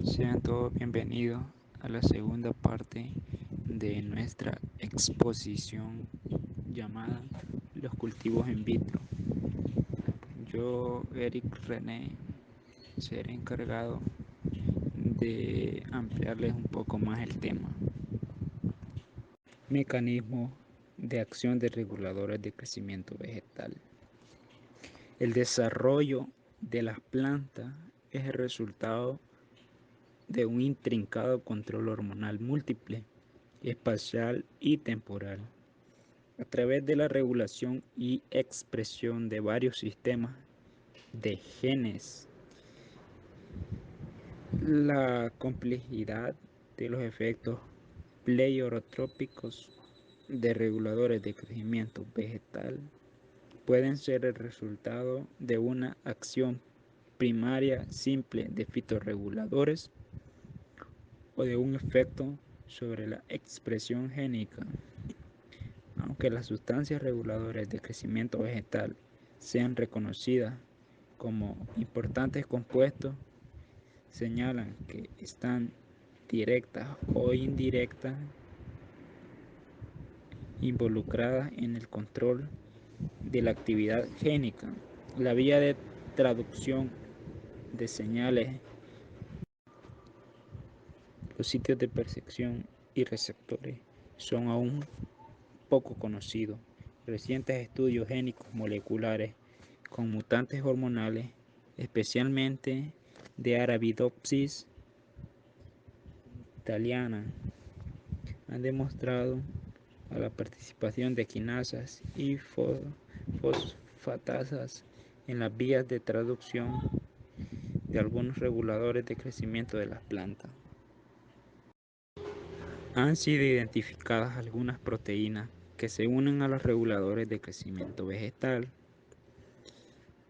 Sean todos bienvenidos a la segunda parte de nuestra exposición llamada Los cultivos in vitro. Yo, Eric René, seré encargado de ampliarles un poco más el tema. Mecanismo de acción de reguladores de crecimiento vegetal. El desarrollo de las plantas es el resultado de un intrincado control hormonal múltiple, espacial y temporal, a través de la regulación y expresión de varios sistemas de genes. La complejidad de los efectos pleiotrópicos de reguladores de crecimiento vegetal pueden ser el resultado de una acción primaria simple de fitorreguladores o de un efecto sobre la expresión génica. Aunque las sustancias reguladoras de crecimiento vegetal sean reconocidas como importantes compuestos, señalan que están directas o indirectas involucradas en el control de la actividad génica. La vía de traducción de señales, los sitios de percepción y receptores son aún poco conocidos. Recientes estudios génicos moleculares con mutantes hormonales, especialmente de Arabidopsis thaliana, han demostrado a la participación de quinasas y fosfatasas en las vías de traducción de algunos reguladores de crecimiento de las plantas. Han sido identificadas algunas proteínas que se unen a los reguladores de crecimiento vegetal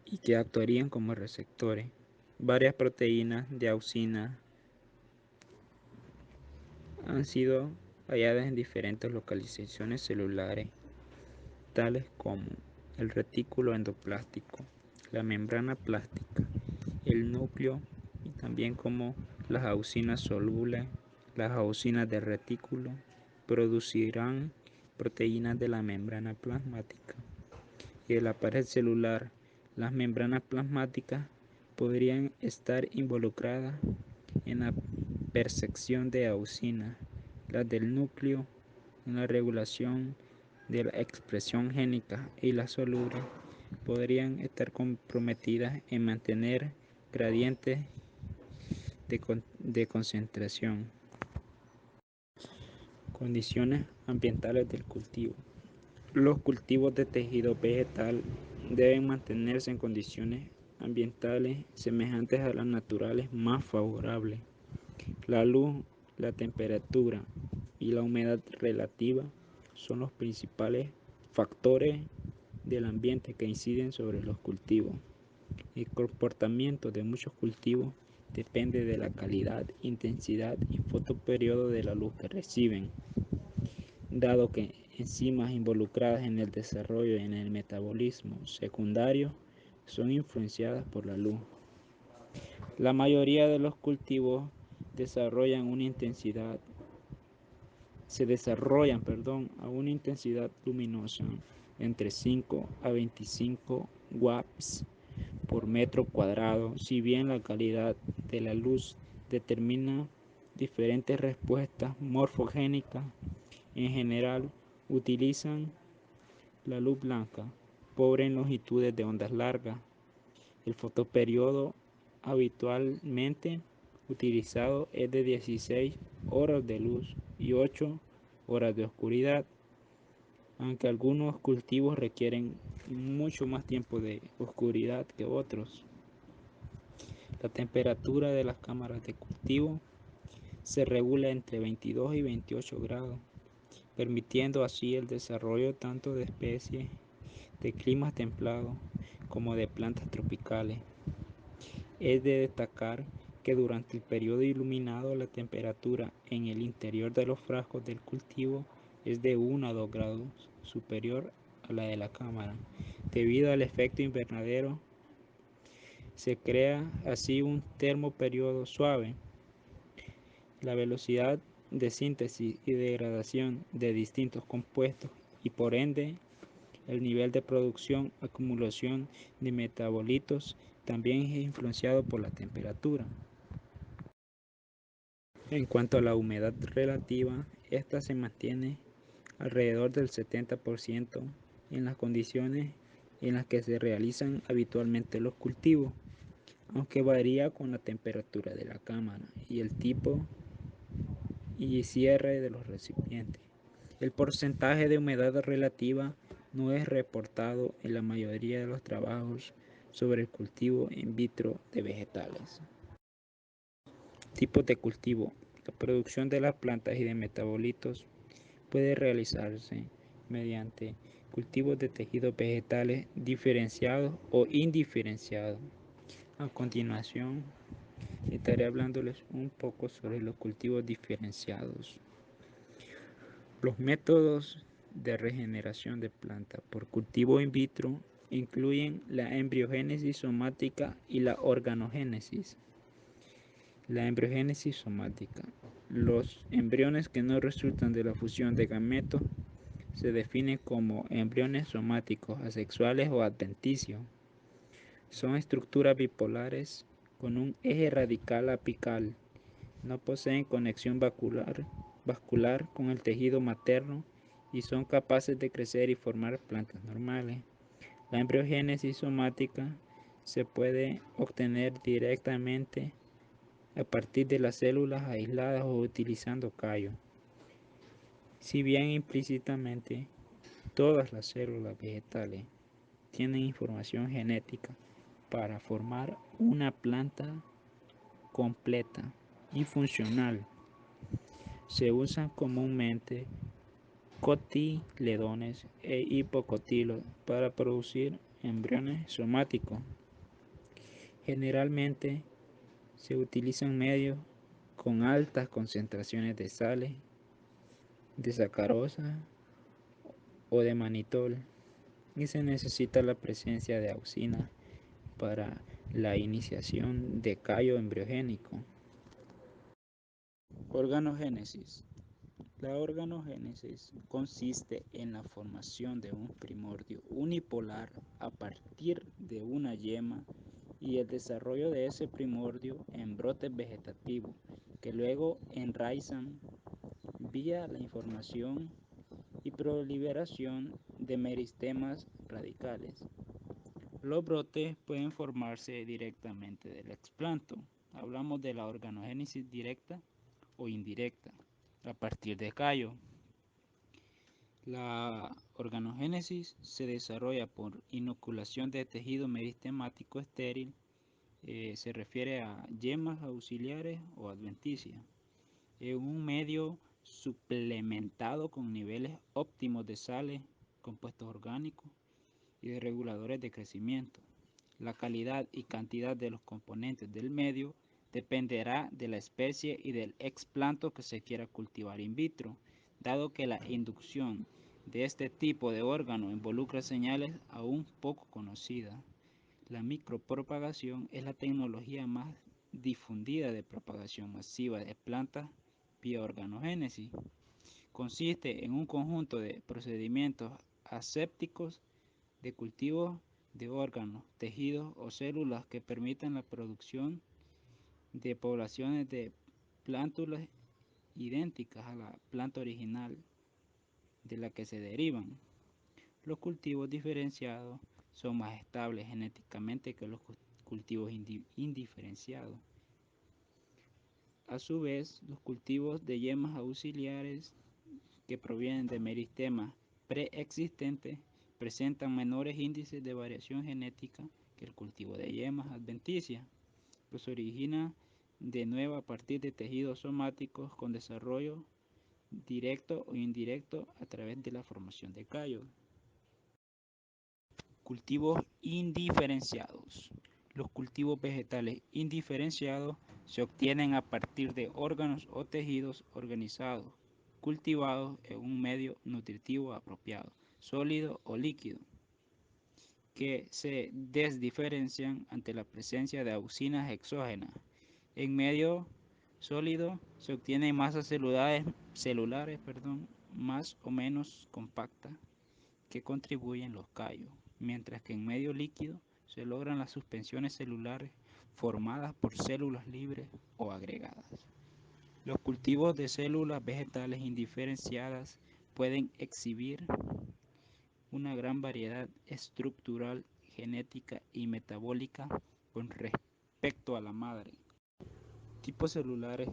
y que actuarían como receptores. Varias proteínas de auxina han sido halladas en diferentes localizaciones celulares, tales como el retículo endoplástico, la membrana plástica, el núcleo y también como las auxinas solubles. Las auxinas del retículo producirán proteínas de la membrana plasmática y de la pared celular. Las membranas plasmáticas podrían estar involucradas en la percepción de auxinas, las del núcleo en la regulación de la expresión génica y las solubles podrían estar comprometidas en mantener gradientes de concentración. Condiciones ambientales del cultivo. Los cultivos de tejido vegetal deben mantenerse en condiciones ambientales semejantes a las naturales más favorables. La luz, la temperatura y la humedad relativa son los principales factores del ambiente que inciden sobre los cultivos. El comportamiento de muchos cultivos depende de la calidad, intensidad y fotoperiodo de la luz que reciben, dado que enzimas involucradas en el desarrollo y en el metabolismo secundario son influenciadas por la luz. La mayoría de los cultivos se desarrollan a una intensidad luminosa entre 5 a 25 watts por metro cuadrado, si bien la calidad de la luz determina diferentes respuestas morfogénicas. En general, utilizan la luz blanca, pobre en longitudes de ondas largas. El fotoperiodo habitualmente utilizado es de 16 horas de luz y 8 horas de oscuridad, aunque algunos cultivos requieren mucho más tiempo de oscuridad que otros. La temperatura de las cámaras de cultivo se regula entre 22 y 28 grados, permitiendo así el desarrollo tanto de especies de climas templados como de plantas tropicales. Es de destacar que durante el periodo iluminado la temperatura en el interior de los frascos del cultivo es de 1 a 2 grados superior a la de la cámara. Debido al efecto invernadero, se crea así un termoperiodo suave. La velocidad de síntesis y degradación de distintos compuestos y por ende el nivel de producción, acumulación de metabolitos también es influenciado por la temperatura. En cuanto a la humedad relativa, esta se mantiene alrededor del 70% en las condiciones en las que se realizan habitualmente los cultivos, aunque varía con la temperatura de la cámara y el tipo y cierre de los recipientes. El porcentaje de humedad relativa no es reportado en la mayoría de los trabajos sobre el cultivo in vitro de vegetales. Tipos de cultivo. La producción de las plantas y de metabolitos puede realizarse mediante cultivos de tejidos vegetales diferenciados o indiferenciados. A continuación, estaré hablándoles un poco sobre los cultivos diferenciados. Los métodos de regeneración de plantas por cultivo in vitro incluyen la embriogénesis somática y la organogénesis. La embriogénesis somática. Los embriones que no resultan de la fusión de gametos se definen como embriones somáticos asexuales o adventicios. Son estructuras bipolares con un eje radical apical. No poseen conexión vascular con el tejido materno y son capaces de crecer y formar plantas normales. La embriogénesis somática se puede obtener directamente a partir de las células aisladas o utilizando callo. Si bien implícitamente todas las células vegetales tienen información genética para formar una planta completa y funcional, se usan comúnmente cotiledones e hipocotilos para producir embriones somáticos. Generalmente se utilizan medios con altas concentraciones de sales, de sacarosa o de manitol y se necesita la presencia de auxina para la iniciación de callo embriogénico. Organogénesis. La organogénesis consiste en la formación de un primordio unipolar a partir de una yema y el desarrollo de ese primordio en brotes vegetativos que luego enraizan vía la información y proliferación de meristemas radicales. Los brotes pueden formarse directamente del explanto. Hablamos de la organogénesis directa o indirecta a partir de callo. La organogénesis se desarrolla por inoculación de tejido meristemático estéril, se refiere a yemas auxiliares o adventicias, en un medio suplementado con niveles óptimos de sales, compuestos orgánicos y de reguladores de crecimiento. La calidad y cantidad de los componentes del medio dependerá de la especie y del explanto que se quiera cultivar in vitro, dado que la inducción de este tipo de órgano involucra señales aún poco conocidas. La micropropagación es la tecnología más difundida de propagación masiva de plantas vía organogénesis. Consiste en un conjunto de procedimientos asépticos de cultivo de órganos, tejidos o células que permitan la producción de poblaciones de plántulas idénticas a la planta original de la que se derivan. Los cultivos diferenciados son más estables genéticamente que los cultivos indiferenciados. A su vez, los cultivos de yemas auxiliares que provienen de meristemas preexistentes presentan menores índices de variación genética que el cultivo de yemas adventicias, pues se origina de nuevo a partir de tejidos somáticos con desarrollo directo o indirecto a través de la formación de callo. Cultivos indiferenciados. Los cultivos vegetales indiferenciados se obtienen a partir de órganos o tejidos organizados, cultivados en un medio nutritivo apropiado, sólido o líquido, que se desdiferencian ante la presencia de auxinas exógenas en medio sólido se obtienen masas celulares, más o menos compactas que contribuyen los callos, mientras que en medio líquido se logran las suspensiones celulares formadas por células libres o agregadas. Los cultivos de células vegetales indiferenciadas pueden exhibir una gran variedad estructural, genética y metabólica con respecto a la madre. Tipos celulares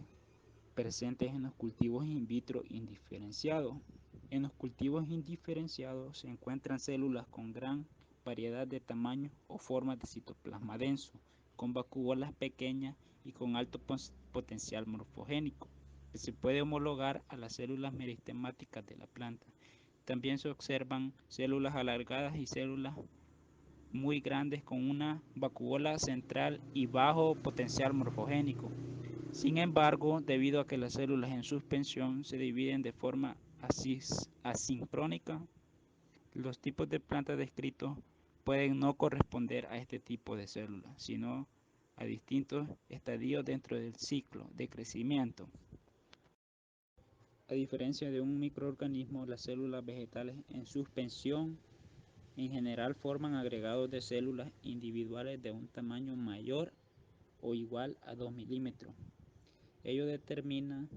presentes en los cultivos in vitro indiferenciados. En los cultivos indiferenciados se encuentran células con gran variedad de tamaños o formas de citoplasma denso, con vacuolas pequeñas y con alto potencial morfogénico, que se puede homologar a las células meristemáticas de la planta. También se observan células alargadas y células muy grandes con una vacuola central y bajo potencial morfogénico. Sin embargo, debido a que las células en suspensión se dividen de forma asincrónica, los tipos de plantas descritos pueden no corresponder a este tipo de células, sino a distintos estadios dentro del ciclo de crecimiento. A diferencia de un microorganismo, las células vegetales en suspensión en general forman agregados de células individuales de un tamaño mayor o igual a 2 milímetros. Ello determina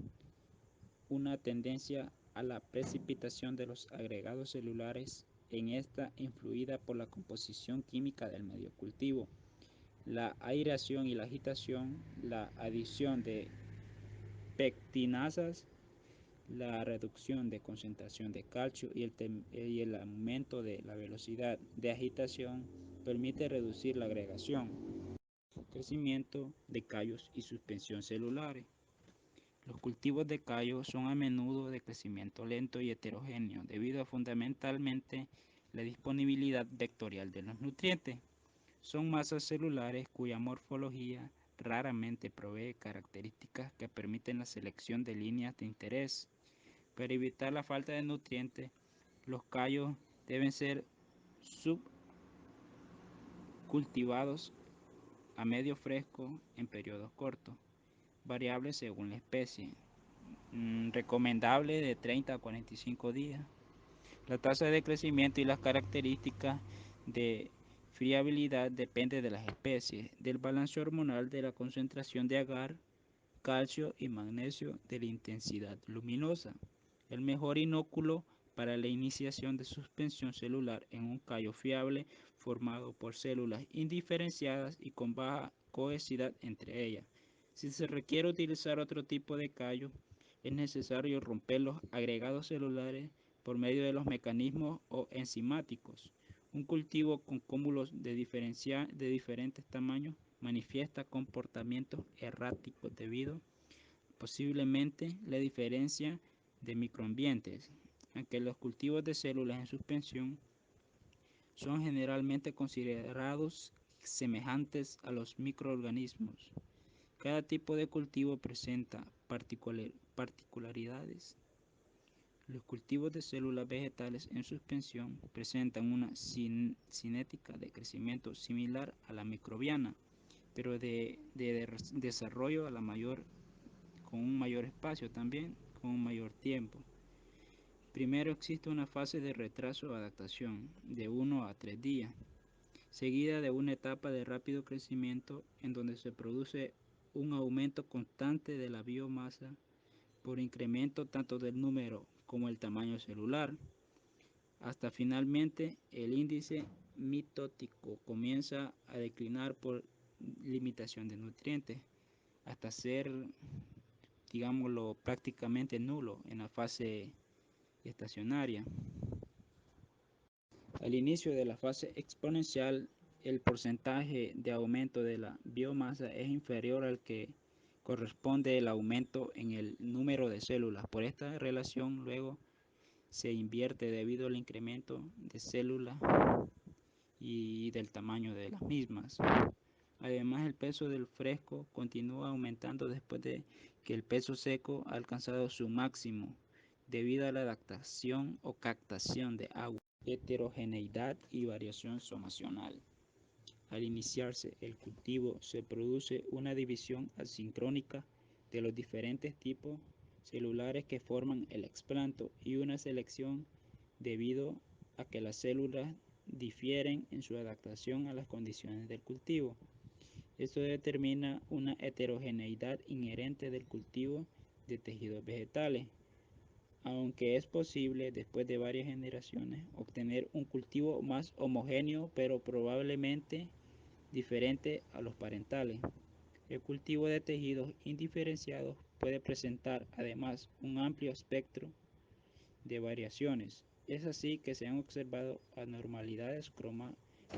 una tendencia a la precipitación de los agregados celulares, en esta influida por la composición química del medio cultivo, la aireación y la agitación, la adición de pectinasas, la reducción de concentración de calcio y el aumento de la velocidad de agitación permite reducir la agregación, crecimiento de callos y suspensión celulares. Los cultivos de callo son a menudo de crecimiento lento y heterogéneo debido a fundamentalmente la disponibilidad vectorial de los nutrientes. Son masas celulares cuya morfología raramente provee características que permiten la selección de líneas de interés. Para evitar la falta de nutrientes, los callos deben ser subcultivados a medio fresco en periodos cortos, variables según la especie. Recomendable de 30 a 45 días. La tasa de crecimiento y las características de friabilidad depende de las especies, del balance hormonal, de la concentración de agar, calcio y magnesio, de la intensidad luminosa. El mejor inóculo para la iniciación de suspensión celular en un callo fiable formado por células indiferenciadas y con baja cohesidad entre ellas. Si se requiere utilizar otro tipo de callo, es necesario romper los agregados celulares por medio de los mecanismos o enzimáticos. Un cultivo con cúmulos de diferentes tamaños manifiesta comportamientos erráticos debido posiblemente la diferencia de microambientes, aunque los cultivos de células en suspensión son generalmente considerados semejantes a los microorganismos. Cada tipo de cultivo presenta particularidades. Los cultivos de células vegetales en suspensión presentan una cinética de crecimiento similar a la microbiana, pero de desarrollo a la mayor, con un mayor espacio también, con un mayor tiempo. Primero existe una fase de retraso o adaptación de 1 a 3 días, seguida de una etapa de rápido crecimiento en donde se produce un aumento constante de la biomasa por incremento tanto del número como el tamaño celular, hasta finalmente el índice mitótico comienza a declinar por limitación de nutrientes, hasta ser, digámoslo, prácticamente nulo en la fase estacionaria. Al inicio de la fase exponencial, el porcentaje de aumento de la biomasa es inferior al que corresponde el aumento en el número de células. Por esta relación luego se invierte debido al incremento de células y del tamaño de las mismas. Además, el peso del fresco continúa aumentando después de que el peso seco ha alcanzado su máximo debido a la adaptación o captación de agua, heterogeneidad y variación somacional. Al iniciarse el cultivo se produce una división asincrónica de los diferentes tipos celulares que forman el explanto y una selección debido a que las células difieren en su adaptación a las condiciones del cultivo. Esto determina una heterogeneidad inherente del cultivo de tejidos vegetales, aunque es posible después de varias generaciones obtener un cultivo más homogéneo, pero probablemente diferente a los parentales. El cultivo de tejidos indiferenciados puede presentar además un amplio espectro de variaciones. Es así que se han observado anormalidades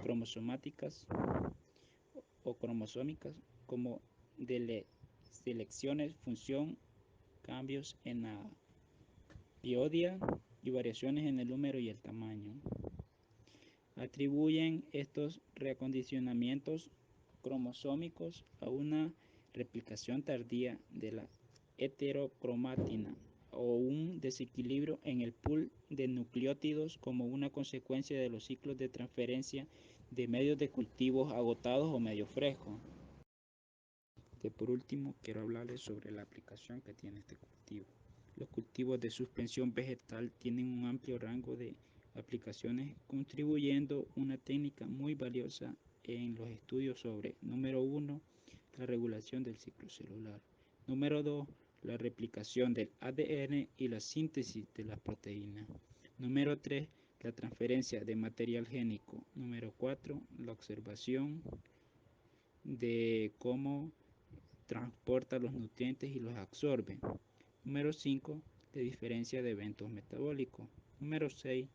cromosomáticas o cromosómicas como selecciones, función, cambios en la biodia y variaciones en el número y el tamaño. Atribuyen estos reacondicionamientos cromosómicos a una replicación tardía de la heterocromatina o un desequilibrio en el pool de nucleótidos como una consecuencia de los ciclos de transferencia de medios de cultivos agotados o medio frescos. Por último, quiero hablarles sobre la aplicación que tiene este cultivo. Los cultivos de suspensión vegetal tienen un amplio rango de aplicaciones, contribuyendo una técnica muy valiosa en los estudios sobre, número 1, la regulación del ciclo celular. Número 2, la replicación del ADN y la síntesis de las proteínas. Número 3, la transferencia de material génico. Número 4, la observación de cómo transporta los nutrientes y los absorbe. Número 5, la diferencia de eventos metabólicos. Número 6,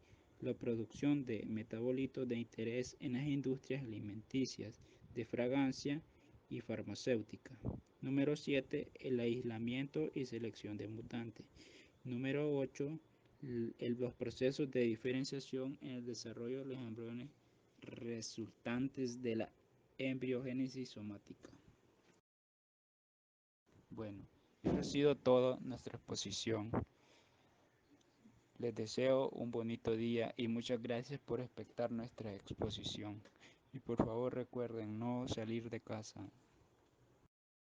la producción de metabolitos de interés en las industrias alimenticias, de fragancia y farmacéutica. Número 7, el aislamiento y selección de mutantes. Número 8, los procesos de diferenciación en el desarrollo de los embriones resultantes de la embriogénesis somática. Bueno, eso ha sido toda nuestra exposición. Les deseo un bonito día y muchas gracias por espectar nuestra exposición. Y por favor recuerden no salir de casa.